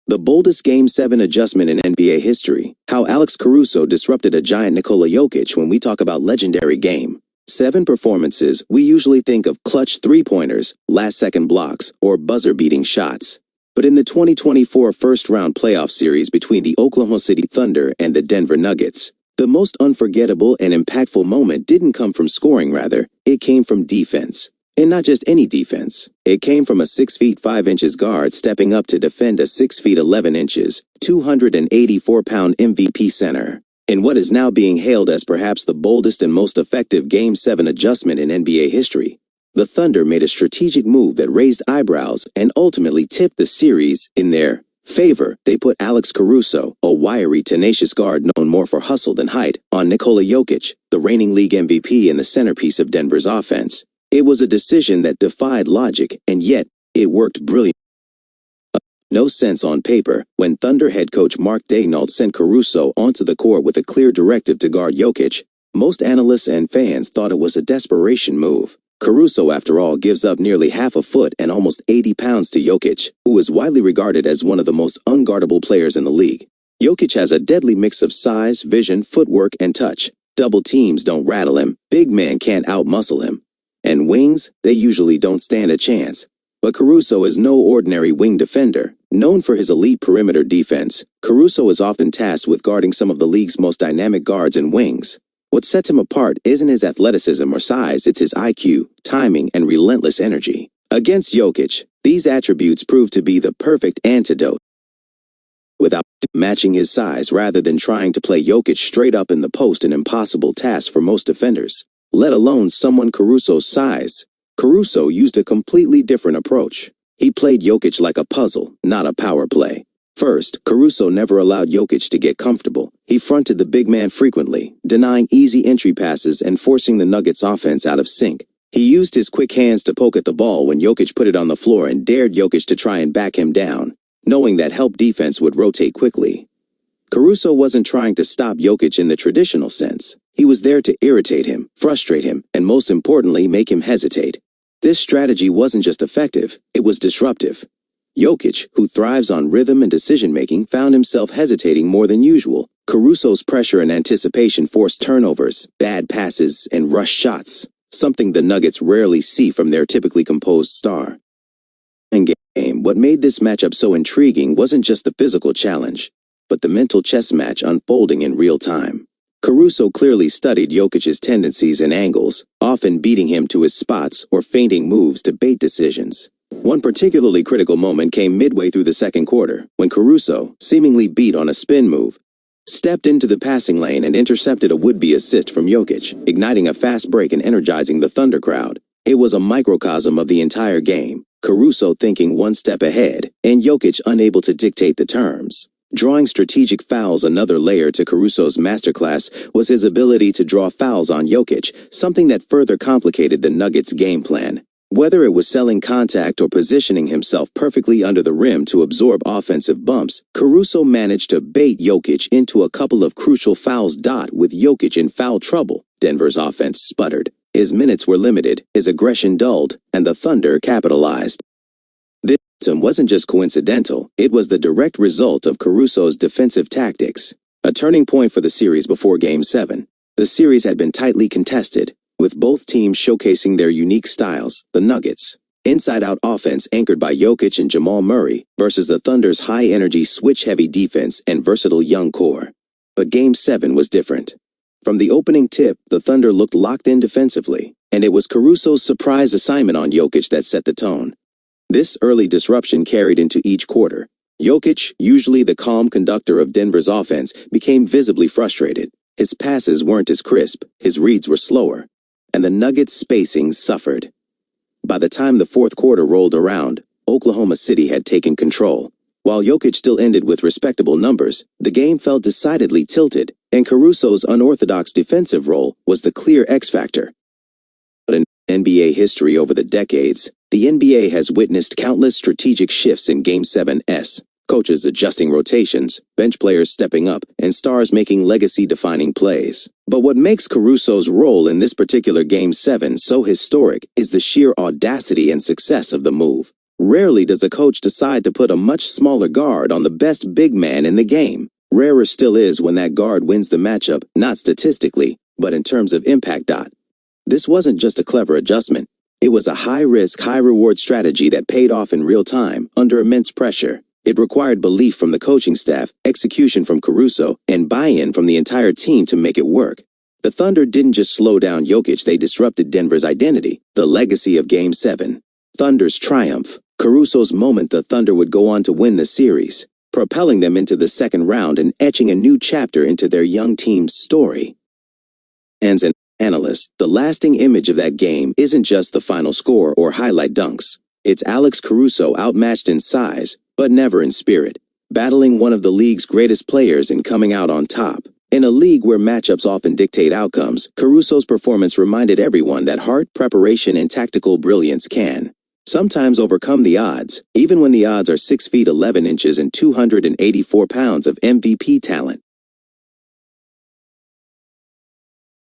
The boldest Game 7 adjustment in NBA history. How Alex Caruso disrupted a giant Nikola Jokic. When we talk about legendary Game 7 performances, we usually think of clutch three-pointers, last-second blocks, or buzzer-beating shots. But in the 2024 first-round playoff series between the Oklahoma City Thunder and the Denver Nuggets, the most unforgettable and impactful moment didn't come from scoring, rather, it came from defense. And not just any defense. It came from a 6 feet 5 inches guard stepping up to defend a 6 feet 11 inches, 284-pound MVP center. In what is now being hailed as perhaps the boldest and most effective Game 7 adjustment in NBA history, the Thunder made a strategic move that raised eyebrows and ultimately tipped the series in their favor. They put Alex Caruso, a wiry, tenacious guard known more for hustle than height, on Nikola Jokic, the reigning league MVP and the centerpiece of Denver's offense. It was a decision that defied logic, and yet, it worked brilliantly. No sense on paper, when Thunder head coach Mark Daigneault sent Caruso onto the court with a clear directive to guard Jokic, most analysts and fans thought it was a desperation move. Caruso, after all, gives up nearly half a foot and almost 80 pounds to Jokic, who is widely regarded as one of the most unguardable players in the league. Jokic has a deadly mix of size, vision, footwork, and touch. Double teams don't rattle him, big men can't outmuscle him. And wings, they usually don't stand a chance. But Caruso is no ordinary wing defender. Known for his elite perimeter defense, Caruso is often tasked with guarding some of the league's most dynamic guards and wings. What sets him apart isn't his athleticism or size, it's his IQ, timing, and relentless energy. Against Jokic, these attributes prove to be the perfect antidote. Without matching his size rather than trying to play Jokic straight up in the post, an impossible task for most defenders, let alone someone Caruso's size. Caruso used a completely different approach. He played Jokic like a puzzle, not a power play. First, Caruso never allowed Jokic to get comfortable. He fronted the big man frequently, denying easy entry passes and forcing the Nuggets' offense out of sync. He used his quick hands to poke at the ball when Jokic put it on the floor and dared Jokic to try and back him down, knowing that help defense would rotate quickly. Caruso wasn't trying to stop Jokic in the traditional sense. He was there to irritate him, frustrate him, and most importantly, make him hesitate. This strategy wasn't just effective, it was disruptive. Jokic, who thrives on rhythm and decision-making, found himself hesitating more than usual. Caruso's pressure and anticipation forced turnovers, bad passes, and rush shots, something the Nuggets rarely see from their typically composed star. In game, what made this matchup so intriguing wasn't just the physical challenge, but the mental chess match unfolding in real time. Caruso clearly studied Jokic's tendencies and angles, often beating him to his spots or feinting moves to bait decisions. One particularly critical moment came midway through the second quarter, when Caruso, seemingly beat on a spin move, stepped into the passing lane and intercepted a would-be assist from Jokic, igniting a fast break and energizing the Thunder crowd. It was a microcosm of the entire game, Caruso thinking one step ahead, and Jokic unable to dictate the terms. Drawing strategic fouls. Another layer to Caruso's masterclass was his ability to draw fouls on Jokic, something that further complicated the Nuggets' game plan. Whether it was selling contact or positioning himself perfectly under the rim to absorb offensive bumps, Caruso managed to bait Jokic into a couple of crucial fouls. With Jokic in foul trouble, Denver's offense sputtered. His minutes were limited, his aggression dulled, and the Thunder capitalized. This wasn't just coincidental, it was the direct result of Caruso's defensive tactics. A turning point for the series before Game 7. The series had been tightly contested, with both teams showcasing their unique styles. The Nuggets' inside-out offense anchored by Jokic and Jamal Murray versus the Thunder's high-energy switch-heavy defense and versatile young core. But Game 7 was different. From the opening tip, the Thunder looked locked in defensively, and it was Caruso's surprise assignment on Jokic that set the tone. This early disruption carried into each quarter. Jokic, usually the calm conductor of Denver's offense, became visibly frustrated. His passes weren't as crisp, his reads were slower, and the Nuggets' spacing suffered. By the time the fourth quarter rolled around, Oklahoma City had taken control. While Jokic still ended with respectable numbers, the game felt decidedly tilted, and Caruso's unorthodox defensive role was the clear X-factor. But in NBA history over the decades, the NBA has witnessed countless strategic shifts in Game 7's. Coaches adjusting rotations, bench players stepping up, and stars making legacy-defining plays. But what makes Caruso's role in this particular Game 7 so historic is the sheer audacity and success of the move. Rarely does a coach decide to put a much smaller guard on the best big man in the game. Rarer still is when that guard wins the matchup, not statistically, but in terms of impact. This wasn't just a clever adjustment. It was a high-risk, high-reward strategy that paid off in real time, under immense pressure. It required belief from the coaching staff, execution from Caruso, and buy-in from the entire team to make it work. The Thunder didn't just slow down Jokic, they disrupted Denver's identity, the legacy of Game 7. Thunder's triumph. Caruso's moment, the Thunder would go on to win the series, propelling them into the second round and etching a new chapter into their young team's story. Fans and analysts, the lasting image of that game isn't just the final score or highlight dunks. It's Alex Caruso outmatched in size, but never in spirit, battling one of the league's greatest players and coming out on top. In a league where matchups often dictate outcomes, Caruso's performance reminded everyone that heart, preparation, and tactical brilliance can sometimes overcome the odds, even when the odds are 6 feet 11 inches and 284 pounds of MVP talent.